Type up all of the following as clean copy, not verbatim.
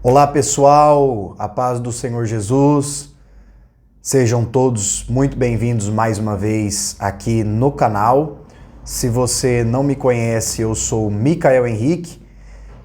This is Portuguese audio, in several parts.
Olá pessoal, a paz do Senhor Jesus, sejam todos muito bem-vindos mais uma vez aqui no canal. Se você não me conhece, eu sou Micael Henrique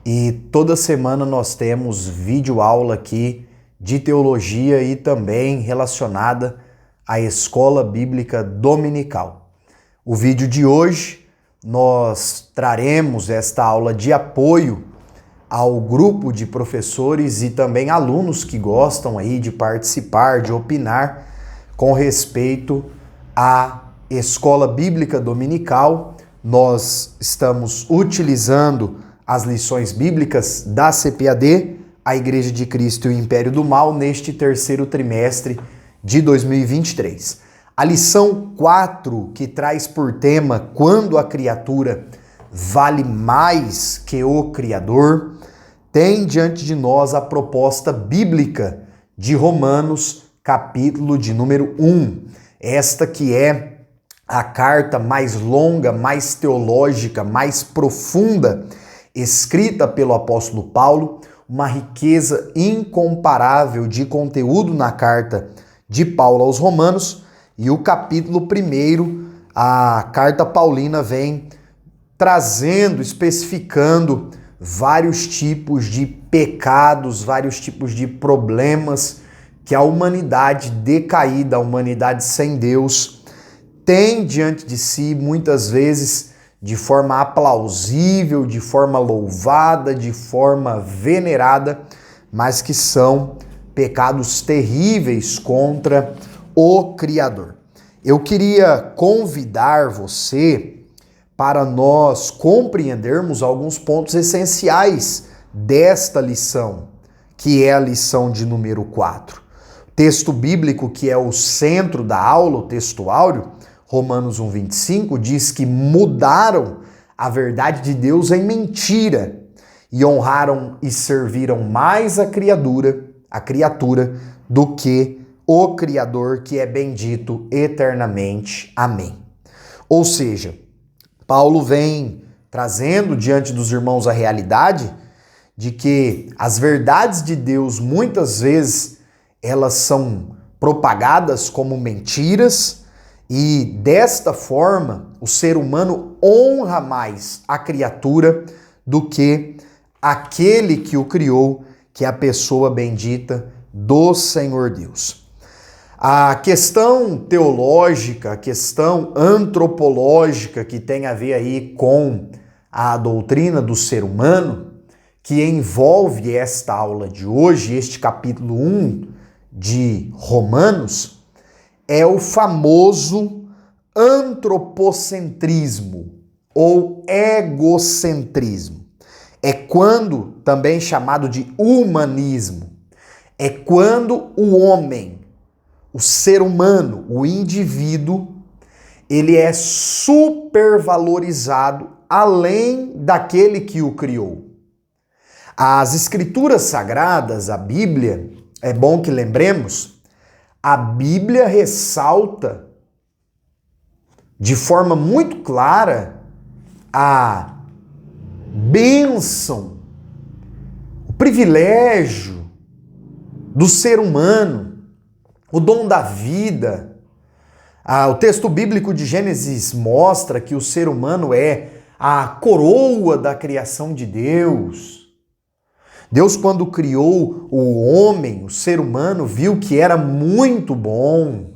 e toda semana nós temos vídeo aula aqui de teologia e também relacionada à Escola Bíblica Dominical. O vídeo de hoje nós traremos esta aula de apoio ao grupo de professores e também alunos que gostam aí de participar, de opinar com respeito à Escola Bíblica Dominical. Nós estamos utilizando as lições bíblicas da CPAD, a Igreja de Cristo e o Império do Mal, neste terceiro trimestre de 2023. A lição 4, que traz por tema Quando a criatura vale mais que o Criador, tem diante de nós a proposta bíblica de Romanos, capítulo de número 1. Esta que é a carta mais longa, mais teológica, mais profunda, escrita pelo apóstolo Paulo, uma riqueza incomparável de conteúdo na carta de Paulo aos Romanos, e o capítulo 1, a carta paulina vem trazendo, especificando vários tipos de pecados, vários tipos de problemas que a humanidade decaída, a humanidade sem Deus, tem diante de si, muitas vezes de forma aplausível, de forma louvada, de forma venerada, mas que são pecados terríveis contra o Criador. Eu queria convidar você para nós compreendermos alguns pontos essenciais desta lição, que é a lição de número 4. O texto bíblico, que é o centro da aula, o texto áureo, Romanos 1:25, diz que mudaram a verdade de Deus em mentira e honraram e serviram mais a criatura, do que o Criador, que é bendito eternamente. Amém. Ou seja, Paulo vem trazendo diante dos irmãos a realidade de que as verdades de Deus, muitas vezes, elas são propagadas como mentiras e, desta forma, o ser humano honra mais a criatura do que aquele que o criou, que é a pessoa bendita do Senhor Deus. A questão teológica, a questão antropológica que tem a ver aí com a doutrina do ser humano, que envolve esta aula de hoje, este capítulo 1 de Romanos, é o famoso antropocentrismo ou egocentrismo. É quando, também chamado de humanismo, é quando o homem, o ser humano, o indivíduo, ele é supervalorizado além daquele que o criou. As escrituras sagradas, a Bíblia, é bom que lembremos, a Bíblia ressalta de forma muito clara a bênção, o privilégio do ser humano, o dom da vida. O texto bíblico de Gênesis mostra que o ser humano é a coroa da criação de Deus. Deus, quando criou o homem, o ser humano, viu que era muito bom.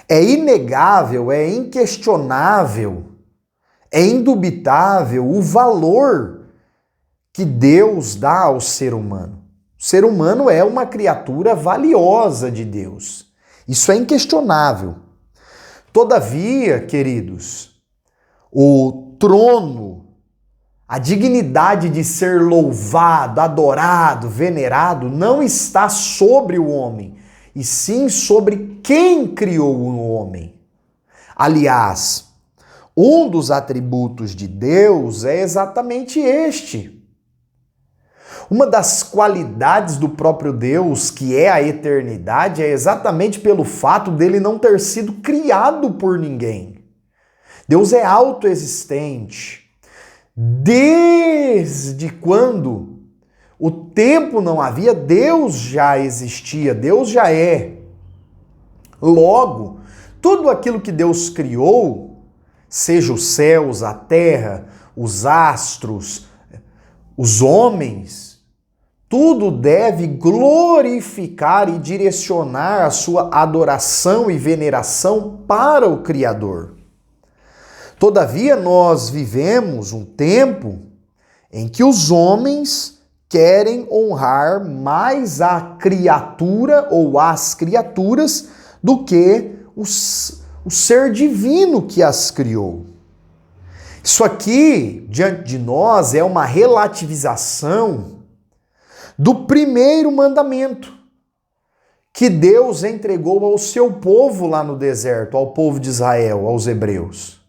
É inegável, é inquestionável, é indubitável o valor que Deus dá ao ser humano. O ser humano é uma criatura valiosa de Deus. Isso é inquestionável. Todavia, queridos, o trono, a dignidade de ser louvado, adorado, venerado, não está sobre o homem, e sim sobre quem criou o homem. Aliás, um dos atributos de Deus é exatamente este. Uma das qualidades do próprio Deus, que é a eternidade, é exatamente pelo fato dele não ter sido criado por ninguém. Deus é autoexistente. Desde quando o tempo não havia, Deus já existia, Deus já é. Logo, tudo aquilo que Deus criou, seja os céus, a terra, os astros, os homens, tudo deve glorificar e direcionar a sua adoração e veneração para o Criador. Todavia, nós vivemos um tempo em que os homens querem honrar mais a criatura ou as criaturas do que o ser divino que as criou. Isso aqui, diante de nós, é uma relativização do primeiro mandamento que Deus entregou ao seu povo lá no deserto, ao povo de Israel, aos hebreus.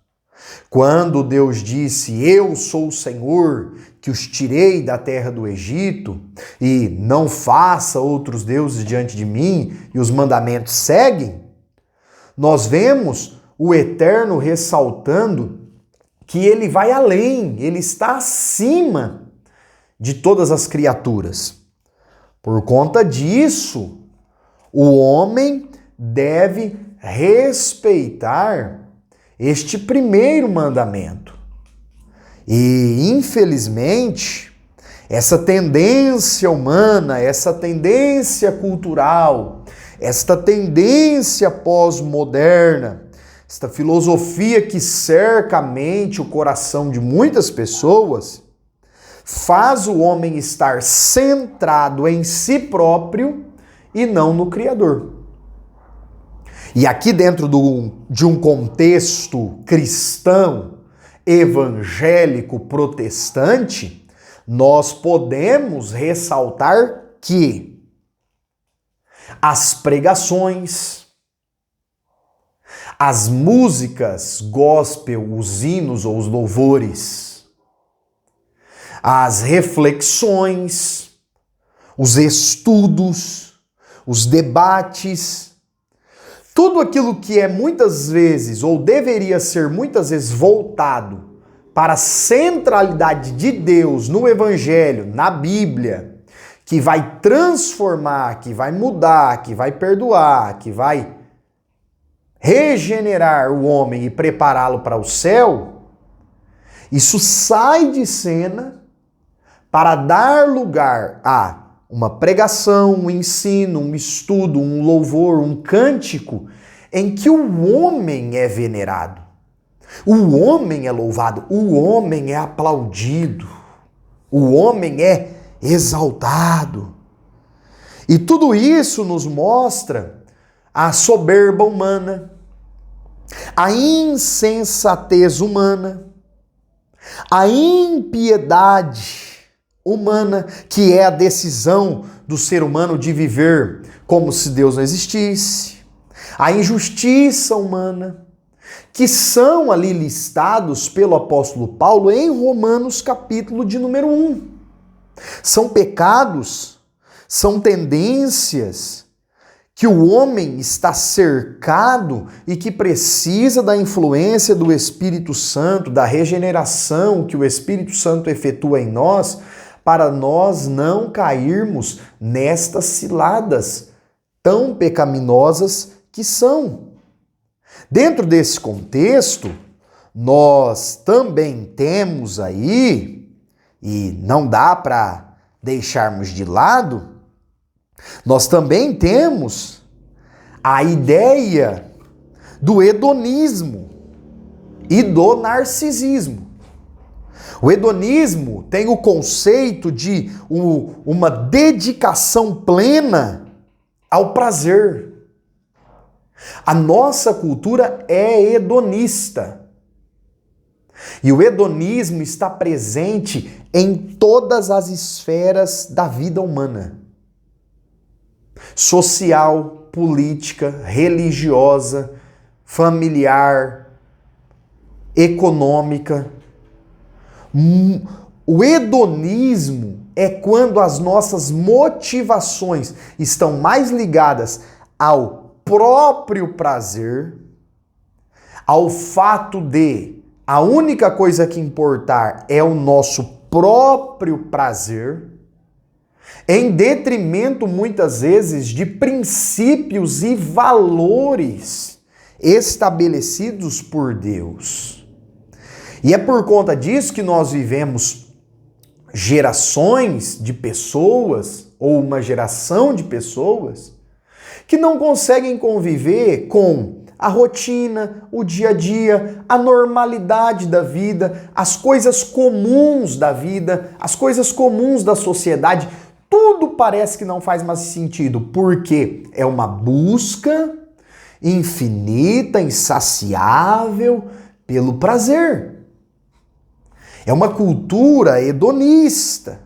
Quando Deus disse, eu sou o Senhor, que os tirei da terra do Egito, e não faça outros deuses diante de mim, e os mandamentos seguem, nós vemos o Eterno ressaltando que ele vai além, ele está acima de todas as criaturas. Por conta disso, o homem deve respeitar este primeiro mandamento. E, infelizmente, essa tendência humana, essa tendência cultural, esta tendência pós-moderna, esta filosofia que cerca a mente, o coração de muitas pessoas, faz o homem estar centrado em si próprio e não no Criador. E aqui dentro de um contexto cristão, evangélico, protestante, nós podemos ressaltar que as pregações, as músicas gospel, os hinos ou os louvores, as reflexões, os estudos, os debates, tudo aquilo que é muitas vezes, ou deveria ser muitas vezes voltado para a centralidade de Deus no Evangelho, na Bíblia, que vai transformar, que vai mudar, que vai perdoar, que vai regenerar o homem e prepará-lo para o céu, isso sai de cena para dar lugar a uma pregação, um ensino, um estudo, um louvor, um cântico em que o homem é venerado, o homem é louvado, o homem é aplaudido, o homem é exaltado. E tudo isso nos mostra a soberba humana, a insensatez humana, a impiedade humana, que é a decisão do ser humano de viver como se Deus não existisse, a injustiça humana, que são ali listados pelo apóstolo Paulo em Romanos capítulo de número 1. São pecados, são tendências que o homem está cercado e que precisa da influência do Espírito Santo, da regeneração que o Espírito Santo efetua em nós, para nós não cairmos nestas ciladas tão pecaminosas que são. Dentro desse contexto, nós também temos aí, e não dá para deixarmos de lado, nós também temos a ideia do hedonismo e do narcisismo. O hedonismo tem o conceito de uma dedicação plena ao prazer. A nossa cultura é hedonista. E o hedonismo está presente em todas as esferas da vida humana. Social, política, religiosa, familiar, econômica. O hedonismo é quando as nossas motivações estão mais ligadas ao próprio prazer, ao fato de a única coisa que importar é o nosso próprio prazer, em detrimento, muitas vezes, de princípios e valores estabelecidos por Deus. E é por conta disso que nós vivemos gerações de pessoas, ou uma geração de pessoas, que não conseguem conviver com a rotina, o dia a dia, a normalidade da vida, as coisas comuns da vida, as coisas comuns da sociedade. Tudo parece que não faz mais sentido, porque é uma busca infinita, insaciável pelo prazer. É uma cultura hedonista.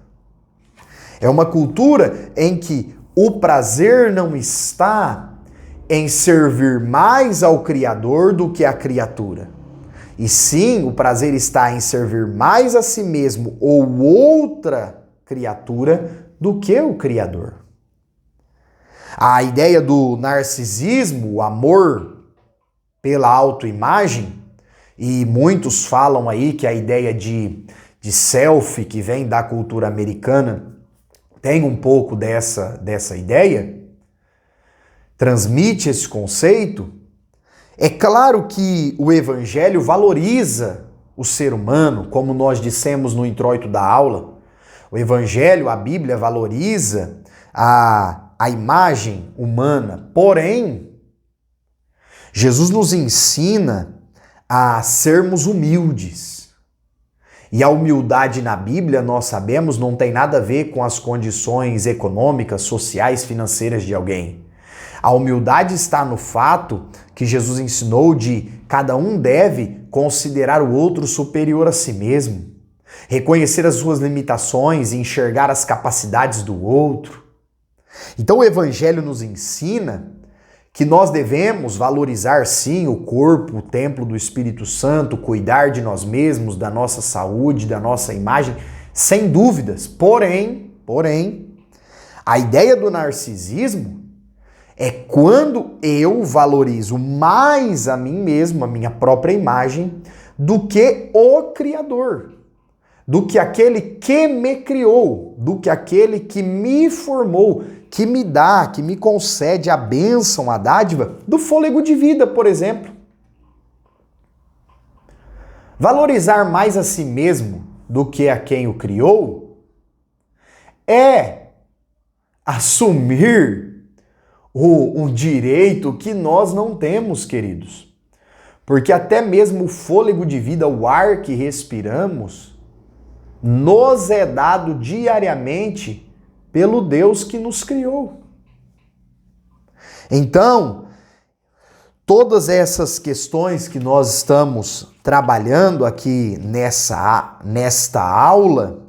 É uma cultura em que o prazer não está em servir mais ao Criador do que à criatura. E sim, o prazer está em servir mais a si mesmo ou outra criatura do que o Criador. A ideia do narcisismo, o amor pela autoimagem, e muitos falam aí que a ideia de selfie que vem da cultura americana tem um pouco dessa ideia, transmite esse conceito. É claro que o Evangelho valoriza o ser humano, como nós dissemos no introito da aula. O Evangelho, a Bíblia, valoriza a imagem humana. Porém, Jesus nos ensina a sermos humildes. E a humildade na Bíblia, nós sabemos, não tem nada a ver com as condições econômicas, sociais, financeiras de alguém. A humildade está no fato que Jesus ensinou de cada um deve considerar o outro superior a si mesmo, reconhecer as suas limitações e enxergar as capacidades do outro. Então o Evangelho nos ensina que nós devemos valorizar sim o corpo, o templo do Espírito Santo, cuidar de nós mesmos, da nossa saúde, da nossa imagem, sem dúvidas. Porém, a ideia do narcisismo é quando eu valorizo mais a mim mesmo, a minha própria imagem, do que o Criador, do que aquele que me criou, do que aquele que me formou, que me dá, que me concede a bênção, a dádiva do fôlego de vida, por exemplo. Valorizar mais a si mesmo do que a quem o criou é assumir um direito que nós não temos, queridos. Porque até mesmo o fôlego de vida, o ar que respiramos, nos é dado diariamente pelo Deus que nos criou. Então, todas essas questões que nós estamos trabalhando aqui nesta aula,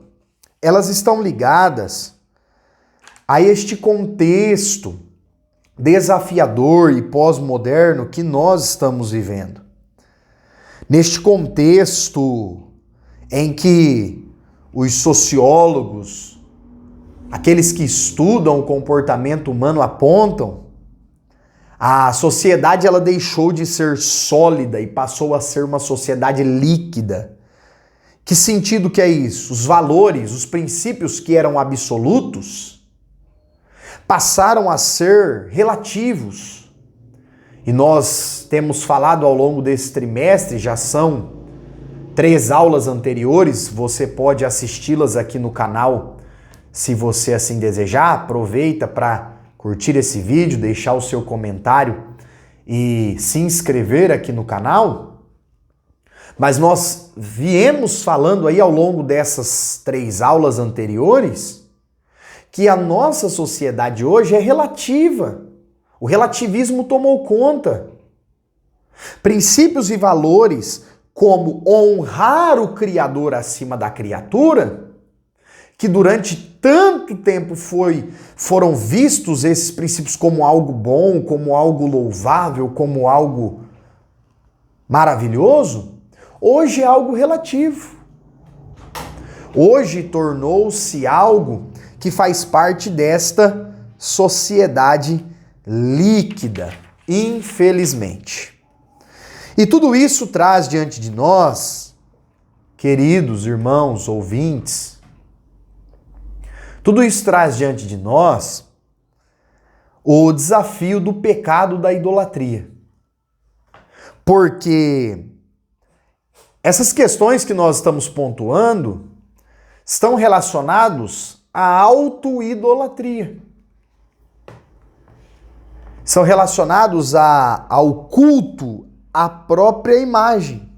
elas estão ligadas a este contexto desafiador e pós-moderno que nós estamos vivendo. Neste contexto em que os sociólogos, aqueles que estudam o comportamento humano, apontam, a sociedade ela deixou de ser sólida e passou a ser uma sociedade líquida. Que sentido que é isso? Os valores, os princípios que eram absolutos passaram a ser relativos. E nós temos falado ao longo desse trimestre, já são 3 aulas anteriores, você pode assisti-las aqui no canal, se você assim desejar. Aproveita para curtir esse vídeo, deixar o seu comentário e se inscrever aqui no canal. Mas nós viemos falando aí ao longo dessas 3 aulas anteriores que a nossa sociedade hoje é relativa. O relativismo tomou conta. Princípios e valores como honrar o Criador acima da criatura, que durante tanto tempo foram vistos esses princípios como algo bom, como algo louvável, como algo maravilhoso, hoje é algo relativo. Hoje tornou-se algo que faz parte desta sociedade líquida, infelizmente. E tudo isso traz diante de nós, queridos irmãos, ouvintes, Tudo isso traz diante de nós o desafio do pecado da idolatria. Porque essas questões que nós estamos pontuando estão relacionados à auto-idolatria. São relacionados ao culto à própria imagem.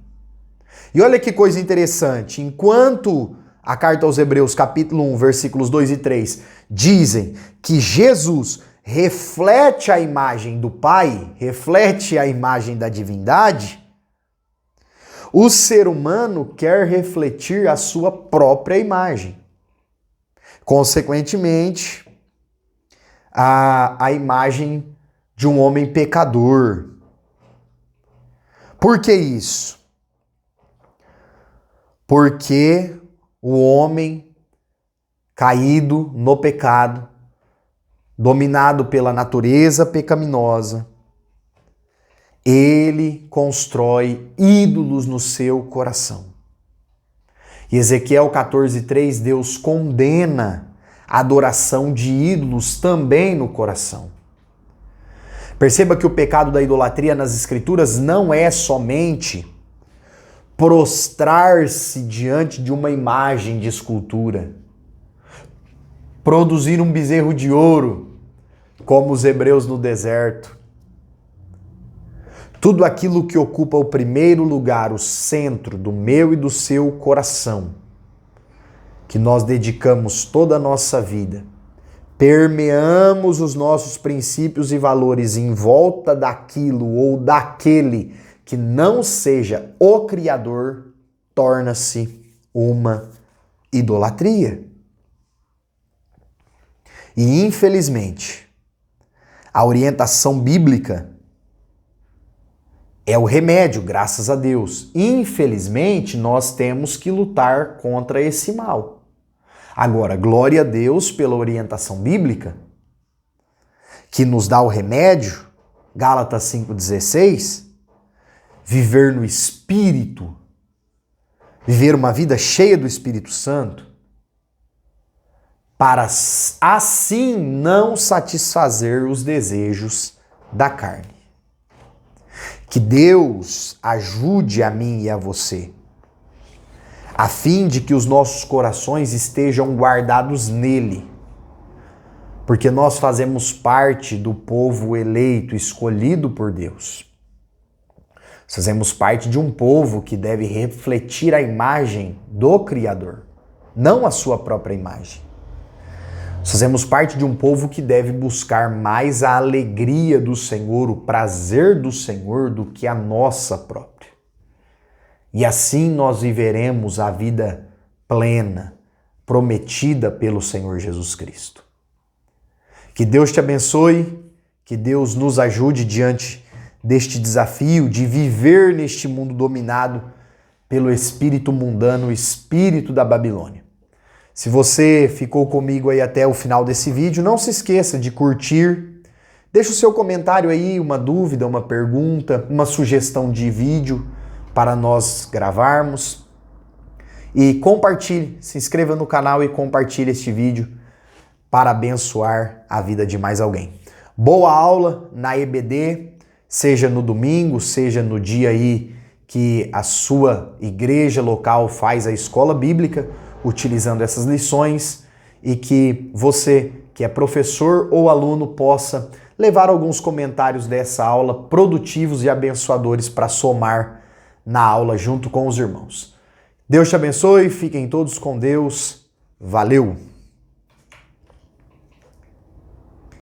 E olha que coisa interessante, enquanto a carta aos Hebreus, capítulo 1, versículos 2 e 3, dizem que Jesus reflete a imagem do Pai, reflete a imagem da divindade, o ser humano quer refletir a sua própria imagem. Consequentemente, a imagem de um homem pecador. Por que isso? Porque o homem caído no pecado, dominado pela natureza pecaminosa, ele constrói ídolos no seu coração. E Ezequiel 14:3, Deus condena a adoração de ídolos também no coração. Perceba que o pecado da idolatria nas Escrituras não é somente prostrar-se diante de uma imagem de escultura, produzir um bezerro de ouro, como os hebreus no deserto. Tudo aquilo que ocupa o primeiro lugar, o centro do meu e do seu coração, que nós dedicamos toda a nossa vida, permeamos os nossos princípios e valores em volta daquilo ou daquele que não seja o Criador, torna-se uma idolatria. E infelizmente, a orientação bíblica é o remédio, graças a Deus. Infelizmente, nós temos que lutar contra esse mal. Agora, glória a Deus pela orientação bíblica, que nos dá o remédio, Gálatas 5,16, viver no Espírito, viver uma vida cheia do Espírito Santo, para assim não satisfazer os desejos da carne. Que Deus ajude a mim e a você, a fim de que os nossos corações estejam guardados nele, porque nós fazemos parte do povo eleito, escolhido por Deus. Fazemos parte de um povo que deve refletir a imagem do Criador, não a sua própria imagem. Fazemos parte de um povo que deve buscar mais a alegria do Senhor, o prazer do Senhor, do que a nossa própria. E assim nós viveremos a vida plena, prometida pelo Senhor Jesus Cristo. Que Deus te abençoe, que Deus nos ajude diante deste desafio de viver neste mundo dominado pelo espírito mundano, o espírito da Babilônia. Se você ficou comigo aí até o final desse vídeo, não se esqueça de curtir. Deixa o seu comentário aí, uma dúvida, uma pergunta, uma sugestão de vídeo para nós gravarmos. E compartilhe, se inscreva no canal e compartilhe este vídeo para abençoar a vida de mais alguém. Boa aula na EBD, seja no domingo, seja no dia aí que a sua igreja local faz a escola bíblica, utilizando essas lições, e que você, que é professor ou aluno, possa levar alguns comentários dessa aula produtivos e abençoadores para somar na aula junto com os irmãos. Deus te abençoe, fiquem todos com Deus. Valeu!